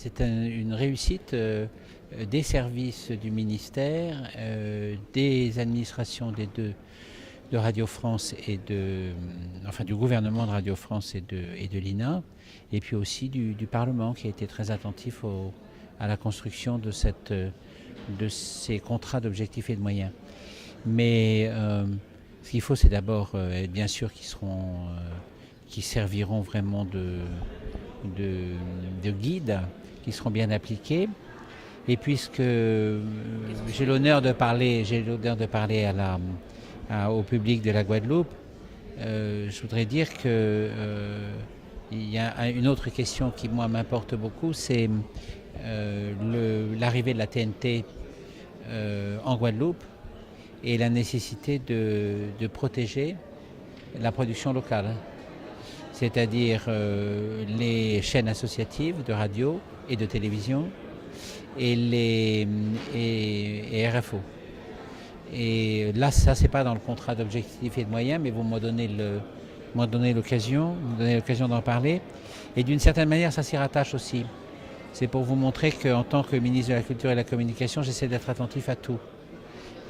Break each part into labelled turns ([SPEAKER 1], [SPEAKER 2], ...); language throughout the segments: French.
[SPEAKER 1] c'est une réussite des services du ministère, des administrations de Radio France et du gouvernement de Radio France et de l'INA, et puis aussi du Parlement qui a été très attentif à la construction de ces contrats d'objectifs et de moyens. Mais ce qu'il faut, c'est d'abord être bien sûr qui serviront vraiment de guides, qui seront bien appliqués. Et puisque j'ai l'honneur de parler au public de la Guadeloupe, je voudrais dire que il y a une autre question qui moi m'importe beaucoup, c'est l'arrivée de la TNT en Guadeloupe et la nécessité de protéger la production locale, c'est-à-dire les chaînes associatives de radio et de télévision et RFO. Et là, ça, c'est pas dans le contrat d'objectifs et de moyens, mais vous m'en donnez l'occasion d'en parler. Et d'une certaine manière, ça s'y rattache aussi. C'est pour vous montrer qu'en tant que ministre de la Culture et de la Communication, j'essaie d'être attentif à tout.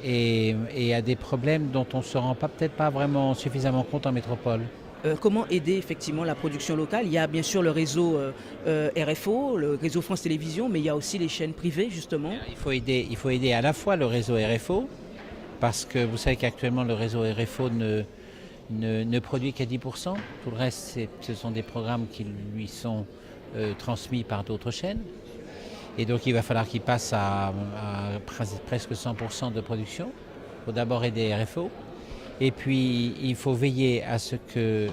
[SPEAKER 1] Et à des problèmes dont on ne se rend peut-être pas vraiment suffisamment compte en métropole.
[SPEAKER 2] Comment aider effectivement la production locale? Il y a bien sûr le réseau RFO, le réseau France Télévisions, mais il y a aussi les chaînes privées justement.
[SPEAKER 1] Il faut aider à la fois le réseau RFO, parce que vous savez qu'actuellement le réseau RFO ne produit qu'à 10%. Tout le reste, ce sont des programmes qui lui sont transmis par d'autres chaînes. Et donc il va falloir qu'il passe à presque 100% de production. Il faut d'abord aider RFO. Et puis il faut veiller à ce que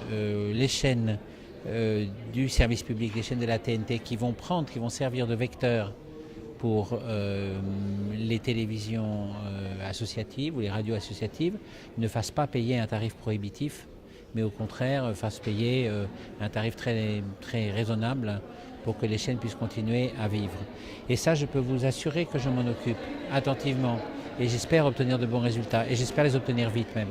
[SPEAKER 1] les chaînes du service public, les chaînes de la TNT qui vont servir de vecteurs pour les télévisions associatives ou les radios associatives, ne fassent pas payer un tarif prohibitif, mais au contraire fassent payer un tarif très, très raisonnable pour que les chaînes puissent continuer à vivre. Et ça, je peux vous assurer que je m'en occupe attentivement et j'espère obtenir de bons résultats et j'espère les obtenir vite même.